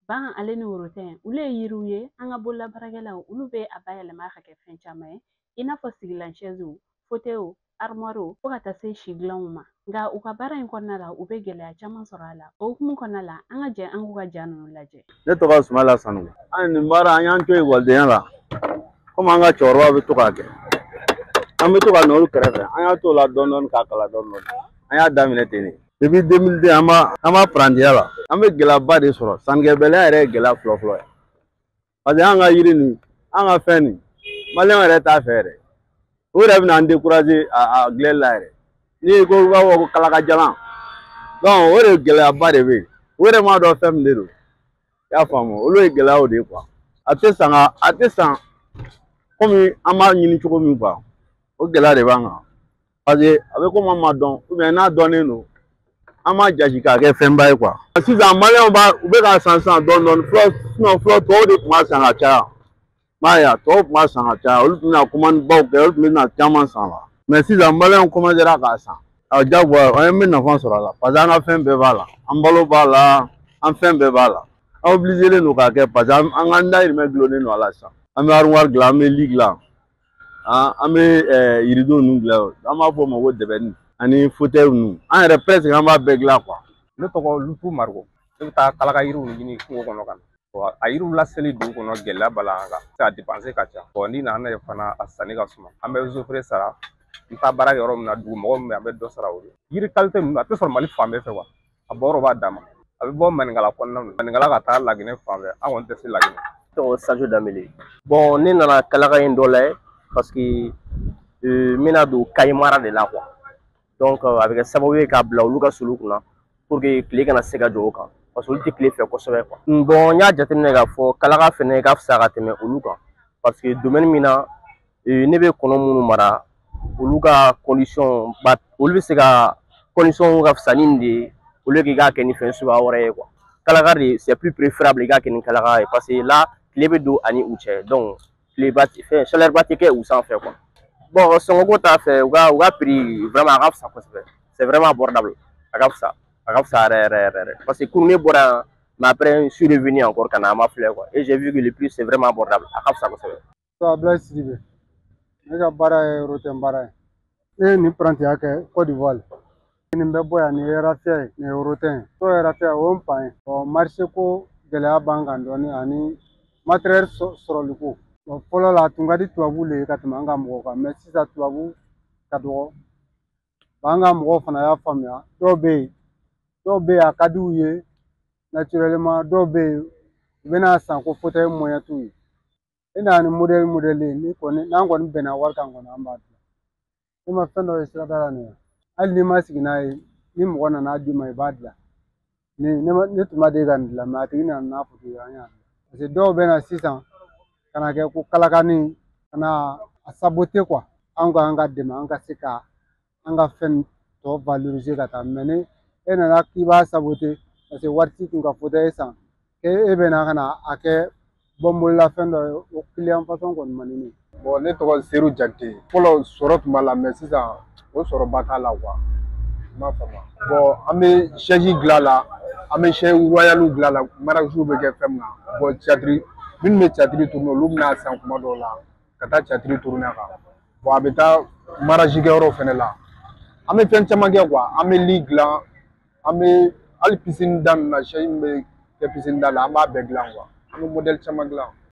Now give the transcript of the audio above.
Ban ale ni worotin olu ye yiriw ye an ka bololabaarakɛlaw olu bɛ a bayɛlɛma ka kɛ fɛn caman ye i n'a fɔ sigilan chaises fauteuils armoires fo ka taa se si dilanw ma nka u ka baara in kɔnɔna la u bɛ gɛlɛya caman sɔrɔ a la o hukumu kɔnɔna la an ka jɛ an k'u ka ja ninnu lajɛ. Ne tɔgɔ Sumala Sanu. An nin baara an y'an to ekɔlidenya la komi an ka cɛkɔrɔba bɛ to k'a kɛ an bɛ to ka n'olu kɛrɛfɛ an y'a to la dɔɔni dɔɔni k'a kalan dɔɔni dɔɔni an y'a daminɛ ten de depuis 2002 an b'a parantiya la an bɛ gɛlɛyaba de sɔrɔ sannikɛbaliya yɛrɛ ye gɛlɛya fɔlɔ fɔlɔ ye parce que an ka yiri nin an ka fɛn nin maliyɛnw yɛrɛ t'a fɛ yɛrɛ o yɛrɛ bɛ n'an décourager a dilanli la yɛrɛ n'i ko i b'a fɔ ko kalakajalan donc o de gɛlɛyaba de bɛ yen o yɛrɛ m'a dɔn fɛn min de don i y'a faamu olu ye gɛlɛyaw de ye quoi a tɛ san komi an b'a ɲini cogo min quoi o gɛlɛya de b'an kan parce que a bɛ komi an ma dɔn ou bien n'a dɔnnen don an m'a jasi k'a kɛ fɛnba ye quoi sisan maliyɛnw u bɛ k'a san dɔɔni dɔɔni fɔlɔ tɔw de tun b'a san ka caya m'a ye tɔw tun b'a san ka caya olu tun bɛna commande baw kɛ olu tun bɛna caman san la mais sisan maliyɛnw commencera k'a san jagoya an bɛ nafa sɔrɔ a la parce que an ka fɛn bɛɛ b'a la an balo b'a la an fɛn bɛɛ b'a la an obligelen don k'a kɛ parce que an ka dahirimɛ gulonnen don a la sisan an bɛ armoire dilan an bɛ lit dilan an bɛ yiridenw ninnu dilan an b'a fɔ o ma ko dɛbɛni ani fauteuil ninnu an yɛrɛ presque an b'a bɛɛ dilan quoi. Ne tɔgɔ Lutu Marigo ne bɛ taa kalaka yiriw ɲini kungo kɔnɔ ka na a yiriw laseli dugu kɔnɔ gɛlɛya b'a la an kan a dépense ka ca n'i nana ne fana a sanni ka suma an bɛ zofere sara n taa baara kɛ yɔrɔ min na dugu mɔgɔ min bɛ an bɛ dɔ sara o ye yiri qualité ninnu a tɛ sɔrɔ Mali fan bɛɛ fɛ a bɔyɔrɔ b'a dama a bɛ bɔ maninkala kɔnɔna na maninkala ka taa Laginɛ fan fɛ an kɔni tɛ se Laginɛ. Tɔgɔ Sajo Danbele bon ne nana kalaka in dɔ layɛ parce que n bɛna don Kayi mara de la quoi donc a bɛ kɛ sababu ye k'a bila olu ka sulu kunna pour que tile kana se ka jɔ o kan parce que olu tɛ tile fɛ kosɛbɛ quoi. Bon n y'a jateminɛ k'a fɔ kalaka fɛnɛ ka fisa ka tɛmɛ olu kan parce que domaine min na ne bɛ kɔnɔ minnu mara olu ka condition olu bɛ se ka condition ka fisa ni de ye olu k'i k'a kɛ ni fɛn suguya wɛrɛ ye quoi. Kalaka de c'est plus préférable i k'a kɛ ni kalaka ye parce que là tile bɛ don ani u cɛ donc chaleur ba tɛ kɛ u sanfɛ quoi. Bon sɔngɔko t'a fɛ u ka prix vraiment a ka fisa kosɛbɛ c'est vraiment abordable a ka fisa yɛrɛ yɛrɛ parce que kunun ne bɔra yan mais après je suis revenu encore ka na an ma filɛ quoi et j'ai vu que le prix c'est vraiment abordable a ka fisa kosɛbɛ. Abdoulaye Sidibe ne ka baara ye rotin baara ye ne ye nin parantiya kɛ Côte d'Ivoire nin bɛ bɔ yan nin ye rafiya ye nin ye rotin ye t'o ye rafiya o ye n fa ye marché ko gɛlɛya b'an kan dɔɔni ani matériel sɔrɔli ko fɔlɔ la a tun ka di tubabuw le ye ka tɛmɛ an ka mɔgɔw kan mais sisan tubabu ka dɔgɔ an ka mɔgɔw fana y'a faamuya dɔw bɛ yen a ka di u ye naturellement dɔw bɛ yen u bɛna san ko fauteuil moyen t'u ye e nana ni modèle n'an kɔni bɛnna wari kan kɔni an b'a dilan e ma fɛn dɔ ye sirada la nin ye hali n'i ma sigi n'a ye ni mɔgɔ nana d'i ma i b'a dilan ne tun ma deli ka nin dilan mais a tigi nana n'a photo ye an y'a dilan parce que dɔw bɛ na sisan ka na kɛ ko kalakani ka na a saboter quoi an ka dɛmɛ an ka se ka an ka fɛn tɔ valoriser ka taa mais ni e nana k'i b'a saboter parce que wari t'i kun ka fauteuil san e bɛ na ka na a kɛ bɔnbololafɛn dɔ ye o client façon kɔni man di ne ye. Bon ne tɔgɔ Seru Jakite fɔlɔ sɔrɔ tun b'a la mais sisan o sɔrɔba t'a la quoi i m'a faamu bon an bɛ chaise dilan la an bɛ chaise royale dilan la mariage bɛ kɛ fɛn min na bon théâtre minnu bɛ théâtre tourner olu bɛna san kuma dɔw la ka taa théâtre tourner a kan bon a bɛ taa mariage kɛyɔrɔ fɛnɛ la an bɛ fɛn caman kɛ quoi an bɛ lit dilan an bɛ hali piscine da ninnu na chaise min bɛ kɛ piscine da la an b'a bɛɛ dilan quoi an bɛ modèle caman dilan.